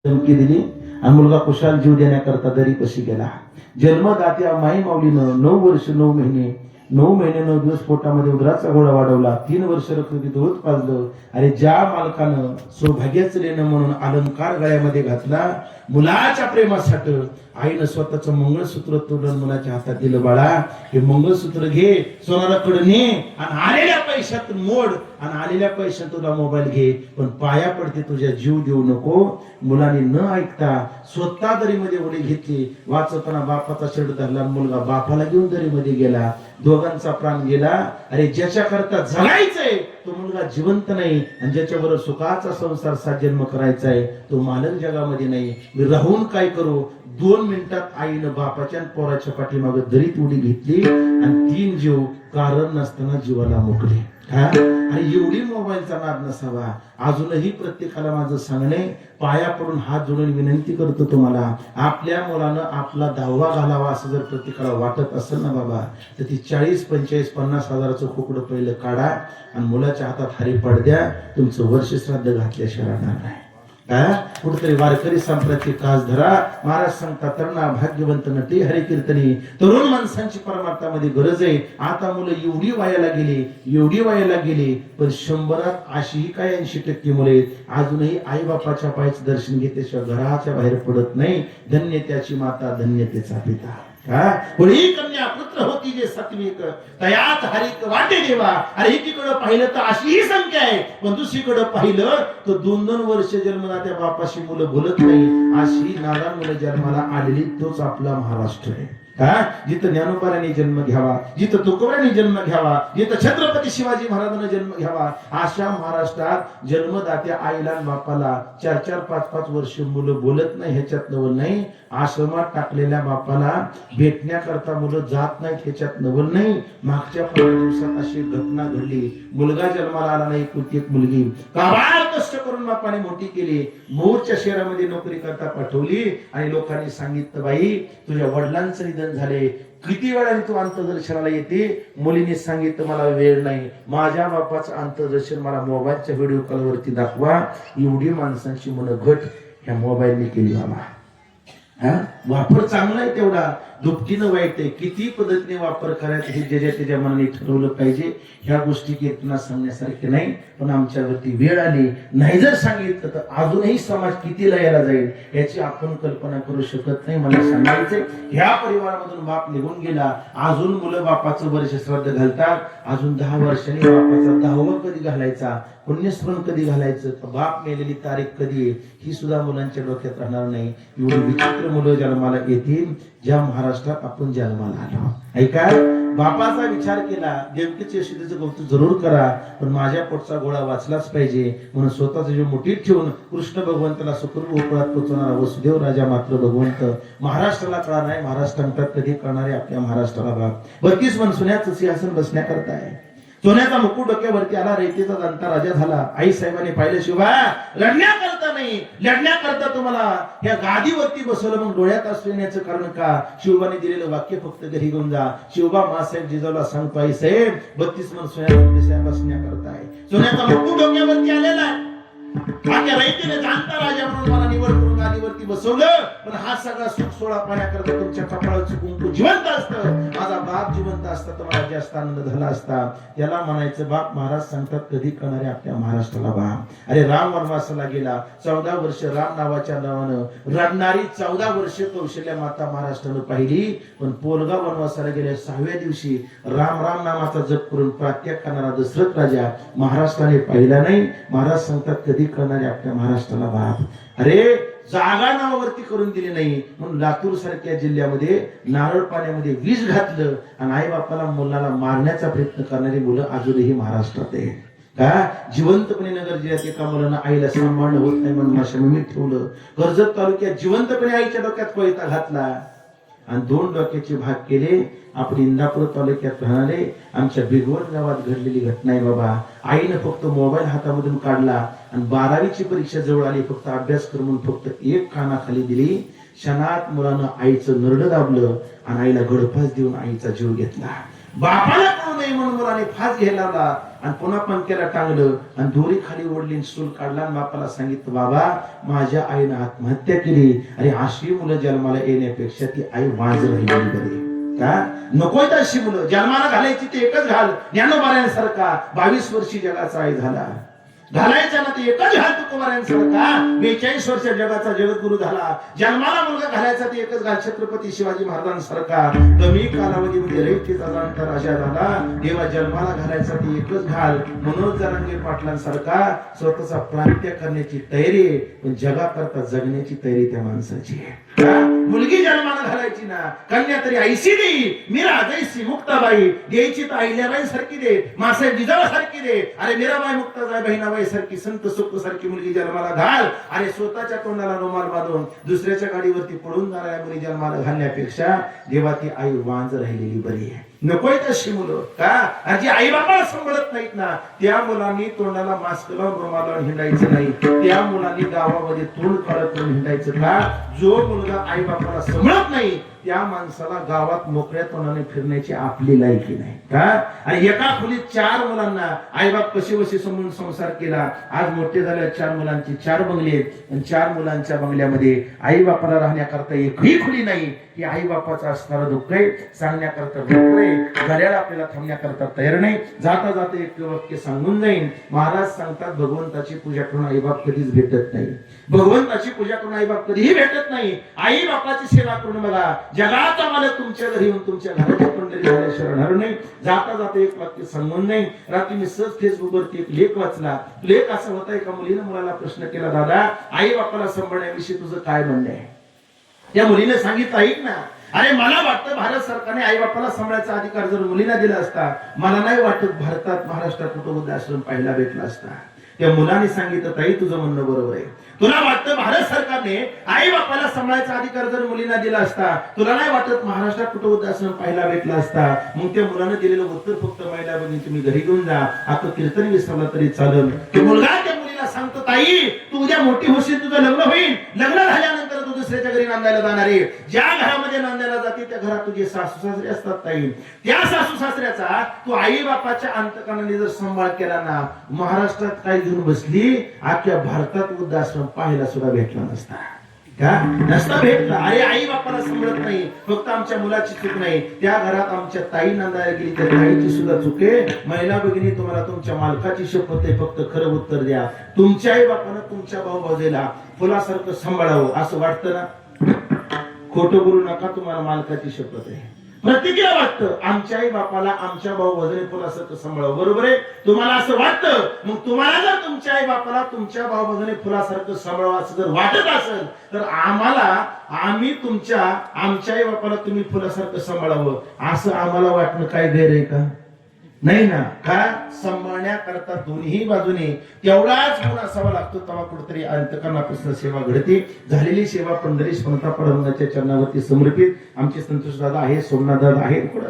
धमकी दिली आणि मुलगा कुशाल जीव देण्याकरता दरी कशी गेला. जन्मदात्या माई माऊलीनं 9 वर्ष 9 महिने 9 दिवस पोटामध्ये उदराचा गोळा वाढवला. 3 वर्ष रक्त दूध पाजलं. अरे ज्या मालकानं सौभाग्याचं लेणं म्हणून अलंकार गळ्यामध्ये घातला, मुलाच्या प्रेमासाठी आईनं स्वतःचं मंगळसूत्र तोडून मुलाच्या हातात दिलं. बाळा, हे मंगळसूत्र घे, सोनाराकडे ने आणि आलेल्या पैशातून मोड आणि आलेल्या पैशात तुला मोबाईल घे, पण पाया पडते तुझ्या जीव देऊ नको. मुलाने न ऐकता स्वतः दरीमध्ये उडी घेतली. वाचताना बापाचा शर्ट धरला, मुलगा बापाला घेऊन दरीमध्ये गेला. दोघांचा प्राण गेला. अरे ज्याच्याकरता जगायचंय तो मुलगा जिवंत नाही आणि ज्याच्याबरोबर सुखाचा संसार 7 जन्म करायचाय तो मालक जगामध्ये नाही. मी राहून काय करू. 2 मिनिटात आईनं बापाच्या पोराच्या पाठीमागे दरीत उडी घेतली आणि 3 जीव कारण नसताना जीवाला मुकले. आणि एवढी मोबाईलचा नाद नसावा. अजूनही प्रत्येकाला माझं सांगणे, पाया पडून हात जोडून विनंती करतो तुम्हाला, आपल्या मुलानं आपला 10वा घालावा असं जर प्रत्येकाला वाटत असेल ना बाबा, तर ती 40, 45, 50 हजाराचं खोकडं पहिलं काढा आणि मुलाच्या हातात हरी पडद्या. तुमचं वर्ष श्राद्ध घातल्याशिवाय राहणार नाही. कुठेतरी वारकरी संप्रदायाची कास धरा. महाराज सांगतात, तरुणा भाग्यवंत नटी हरी कीर्तनी. तरुण माणसांची परमार्थामध्ये गरज आहे. आता मुलं एवढी वायाला गेली पण 100त अशीही काय 80% मुले अजूनही आई बापाच्या पायाचं दर्शन घेतल्याशिवाय घराच्या बाहेर पडत नाही. धन्य त्याची माता, धन्य त्याचा पिता. कोणी कन्या पुत्र होती जे सात्विक, तयाच हरिक वाटे देवा. अरे एकीकडं पाहिलं तर अशीही संख्या आहे, पण दुसरीकडं पाहिलं तर 2-2 वर्ष जन्मदात्या बापाशी मुलं बोलत नाही. अशी नादान मुलं जन्माला आलेली तोच आपला महाराष्ट्र आहे. जिथं ज्ञानोबाने जन्म घ्यावा, जिथं तुकोबाने जन्म घ्यावा, जिथं छत्रपती शिवाजी महाराजांना जन्म घ्यावा, अशा महाराष्ट्रात जन्मदात्या आईला बापाला 4-4, 5-5 वर्ष मुलं बोलत नाही. ह्याच्यात नवल नाही. आश्रमात टाकलेल्या बापाला भेटण्याकरता मुलं जात नाहीत. ह्याच्यात नवल नाही. मागच्या 15 दिवसात अशी घटना घडली. मुलगा जन्माला आला नाही, कुठे एक मुलगी काबाड कष्ट करून बापाने मोठी केली. मोरच्या शहरामध्ये नोकरी करता पाठवली आणि लोकांनी सांगितलं, बाई तुझ्या वडिलांचं निधन झाले, किती वेळाने तू अंत्यदर्शनाला येते. मुलीने सांगितलं, मला वेळ नाही. माझ्या बापाचं अंत्यदर्शन मला मोबाईलच्या व्हिडिओ कॉलवरती दाखवा. एवढी माणसांची मनगट ह्या मोबाईलने केली. बाबा वापर चांगला आहे तेवढा, दुपटीनं वाईट आहे. किती पद्धतीने वापर करायचा हे ज्याच्या त्याच्या मनाने ठरवलं पाहिजे. ह्या गोष्टी कीर्तना सांगण्यासारखे नाही, पण आमच्यावरती वेळ आली. नाही जर सांगितलं तर अजूनही समाज किती लयाला जाईल याची आपण कल्पना करू शकत नाही. मला सांगायचंय, ह्या परिवारामधून बाप निघून गेला. अजून मुलं बापाचं वर्ष श्राद्ध घालतात. अजून 10 वर्षांनी बापाचा 10वा कधी घालायचा, पुण्यस्मरण कधी घालायचं, बाप मेलेली तारीख कधी ही सुद्धा मुलांच्या डोक्यात राहणार नाही. एवढी विचित्र मुलं जन्माला येतील ज्या महाराष्ट्रात आपण जन्माला आलो. ऐका, बापाचा विचार केला, देवकीचे यशोदेचं कौतुक जरूर करा, पण माझ्या पोटचा गोळा वाचलाच पाहिजे म्हणून स्वतःचा जीव मुठीत ठेवून कृष्ण भगवंताला सुखरूप गोकुळात पोहोचवणारा वसुदेव राजा मात्र भगवंत महाराष्ट्राला कळणार नाही. महाराष्ट्रात कधी कळणारे आपल्या महाराष्ट्राला बाप 32 मन सोन्याचं सिंहासन बसण्याकरता आहे. सोन्याचा मुकुट डोक्यावरती आला, रेतीचा जाणता राजा झाला. आई साहेबांनी पाहिलं, शिवा लढण्याकरता नाही, लढण्याकरता तुम्हाला ह्या गादीवरती बसवलं. मग डोळ्यात असू येण्याचं कारण का? शिवबाने दिलेलं वाक्य फक्त घरी घेऊन जा. शिवबा मासाहेब जिजाऊला सांगतो, आई साहेब 32 मन सोन्याचा बसण्याकरता आहे. सोन्याचा मुकुट डोक्यावरती आलेला आहे. माझ्या रयतीने जाणता राजा म्हणून मला निवड करून गादीवरती बसवलं, पण हा सगळा सुख सोळा पाण्याकरता तुमच्या कपाळाचं कुंकू जिवंत असतं. माझा बाप जिवंत असता तर मला जास्त आनंद झाला असता. याला म्हणायचं बाप. महाराज सांगतात, कधी करणारे आपल्या महाराष्ट्राला बाप. अरे राम वनवासाला गेला, 14 वर्ष राम नावाच्या नावानं रडणारी 14 वर्ष कौशल्या माता महाराष्ट्रानं पाहिली. पण पोलगा वनवासाला गेल्या 6व्या दिवशी राम राम नामाचा जप करून प्रात्याग करणारा दशरथ राजा महाराष्ट्राने पाहिला नाही. महाराज सांगतात, कधी करणारे आपल्या महाराष्ट्राला बाप. अरे जागा नावावरती करून दिली नाही म्हणून लातूर सारख्या जिल्ह्यामध्ये नारळ पाण्यामध्ये विष घातलं आणि आई बापाला मुलाला मारण्याचा प्रयत्न करणारी मुलं अजूनही महाराष्ट्रात आहे. का जिवंतपणे नगर जिल्ह्यात एका मुलानं आईला सांभाळणं होत नाही म्हणून माशामीत ठेवलं. कर्जत तालुक्यात जिवंतपणे आईच्या डोक्यात कोयता घातला आणि 2 डोक्याचे भाग केले. आपण इंदापूर तालुक्यात राहणारे आमच्या बिगवड गावात घडलेली घटना आहे बाबा. आईनं फक्त मोबाईल हातामधून काढला आणि 12वीची परीक्षा जवळ आली. फक्त अभ्यास कर म्हणून फक्त एक कानाखाली दिली. क्षणात मुलानं आईचं नरड दाबलं आणि आईला गळफास देऊन आईचा जीव घेतला. बापाला कळू नये म्हणून मुलाने फास घ्यायला लावला आणि पुन्हा पंख्याला टांगलं आणि दोरी खाली ओढली, स्टूल काढला आणि बापाला सांगितलं, बाबा माझ्या आईनं आत्महत्या केली. अरे अशी मुलं जन्माला येण्यापेक्षा ती आई वाज राहिलेली बरी. का नकोय अशी मुलं जन्माला घालायची? ते एकच घाल, ज्ञानोबाऱ्यांसारखा 22 वर्षी जगाचा आई झाला. घालायचा ना ते एकच घाल तुकोबाऱ्यांसारखा 42 वर्ष जगाचा जगद्गुरु झाला. जन्माला मुलगा घालायचा ते एकच घाल, छत्रपती शिवाजी महाराजांसारखा कमी कालावधीमध्ये रयतेचा जाणता राजा झाला. देवा जन्माला घालायचा ते एकच घाल, मनोज जरांगे पाटलांसारखा स्वतःचा प्रांत्य करण्याची तयारी आहे, पण जगाकरता जगण्याची तयारी त्या माणसाची आहे. मुलगी जन्माला घालायची ना, कन्या तरी ऐशी दे, मीरा जैसी मुक्ताबाई द्यायची तर अहिल्याबाई सारखी दे, मासाहेब जिजाबा सारखी दे. अरे मीराबाई मुक्ताबाई बहिणाबाई सारखी, संत सुख सारखी मुलगी जन्माला घाल. अरे स्वतःच्या तोंडाला रुमाल बांधून दुसऱ्याच्या गाडीवरती पडून जाणाऱ्या मुली जन्माला घालण्यापेक्षा देवा ती आई वांज राहिलेली बरी आहे. नकोय तशी मुलं. का जी आई बापाला सांभाळत नाहीत ना, त्या मुलांनी तोंडाला मास्क लावून रुमाल लावून हिंडायचं नाही. त्या मुलांनी गावामध्ये तोंड काढत हिंडायचं. का जो मुलगा आई बापाला सांभाळत नाही त्या माणसाला गावात मोकळ्या तोंडाने फिरण्याची आपली लायकी नाही. का आणि एका खोलीत 4 मुलांना आई बाप कसे बसे समजून संसार केला. आज मोठे झाल्या 4 मुलांची 4 बंगले आहेत आणि 4 मुलांच्या बंगल्यामध्ये आई बापाला राहण्याकरता एकही खोली नाही. की आई बापाचं असणारं दुःख आहे, सांगण्याकरता दुःख आहे. घड्याळ आपल्याला थांबण्याकरता तयार नाही. जाता जाता एक वाक्य सांगून जाईन. महाराज सांगतात भगवंताची पूजा करून आई बाप कधीच भेटत नाही. भगवंताची पूजा करून आई बाप कधीही भेटत नाही. आई बापाची सेवा करून बघा, जगाचा मालक तुमच्या घरी येऊन तुमच्या घराची पंढरी झाल्याशिवाय राहणार नाही. जाता जाता एक वाक्य सांगून नाही. रात्री मी सहज फेसबुकवरती एक लेख वाचला. लेख असा होता, एका मुलीने मुलाला प्रश्न केला, दादा आई बापाला सांभाळण्याविषयी तुझं काय म्हणणं आहे? त्या मुलीने सांगितलं, ऐक ना, अरे मला वाटतं भारत सरकारने आई बापाला सांभाळायचा अधिकार जर मुलींना दिला असता, मला नाही वाटत भारतात महाराष्ट्रात कुठं वृद्धाश्रम पाहायला भेटला असता. त्या मुलाने सांगितलं, ताई तुझं म्हणणं बरोबर आहे. तुला वाटतं भारत सरकारने आई बापाला सांभाळायचा अधिकार जर मुलींना दिला असता, तुला नाही वाटत महाराष्ट्रात कुठं वृद्धाश्रम पाहायला भेटला असता? मग त्या मुलाने दिलेलं उत्तर फक्त महिला बघून तुम्ही घरी घेऊन जा, आता कीर्तन विसरला तरी चालेल. तो मुलगा त्या मुलीला सांगतो, ताई तू उद्या मोठी होशील, तुझं लग्न होईल, लग्न झाल्यानंतर तू दुसऱ्याच्या घरी नांदायला जाणार आहे. ज्या घरामध्ये नांदायला जाते त्या घरात तुझे सासू सासरे असतात ताई. त्या सासू सासऱ्याचा तू आई बापाच्या अंतकरणाने जर सांभाळ केला ना, महाराष्ट्रात काय घेऊन बसली, अख्ख्या भारतात वृद्धाश्रम पाहायला सुद्धा भेटला नसता. का नसता भेटला? अरे आई बापाला सांभाळत नाही, फक्त आमच्या मुलाची चूक नाही, त्या घरात आमच्या ताई नांदायला गेली त्या ताईची सुद्धा चूक आहे. महिला भगिनी तुम्हाला तुमच्या मालकाची शपथ आहे, फक्त खरं उत्तर द्या. तुमच्या आई बापानं तुमच्या भाऊ भाऊजेला फुलासारखं सांभाळावं असं वाटतं ना? खोटं बोलू नका, तुम्हाला मालकाची शपथ आहे. प्रत्येकाला वाटतं आमच्या आई बापाला आमच्या भाऊ भाऊजेने फुलासारखं सांभाळावं, बरोबर आहे? तुम्हाला असं वाटतं, मग तुम्हाला जर तुमच्या आई बापाला तुमच्या भाऊ भाऊजेने फुलासारखं सांभाळावं असं जर वाटत असेल, तर आम्ही आमच्या आई बापाला तुम्ही फुलासारखं सांभाळावं असं आम्हाला वाटणं काय गैर आहे का? नाही ना. का सांभाळण्याकरता दोन्ही बाजूने तेवढाच गुण असावा लागतो, तेव्हा कुठेतरी अंतकरणापासून सेवा घडते. झालेली सेवा पंढरी स्मृता पडवण्याच्या चरणावरती समर्पित. आमचे संतोष दादा आहे, सोमनाथ दादा आहे.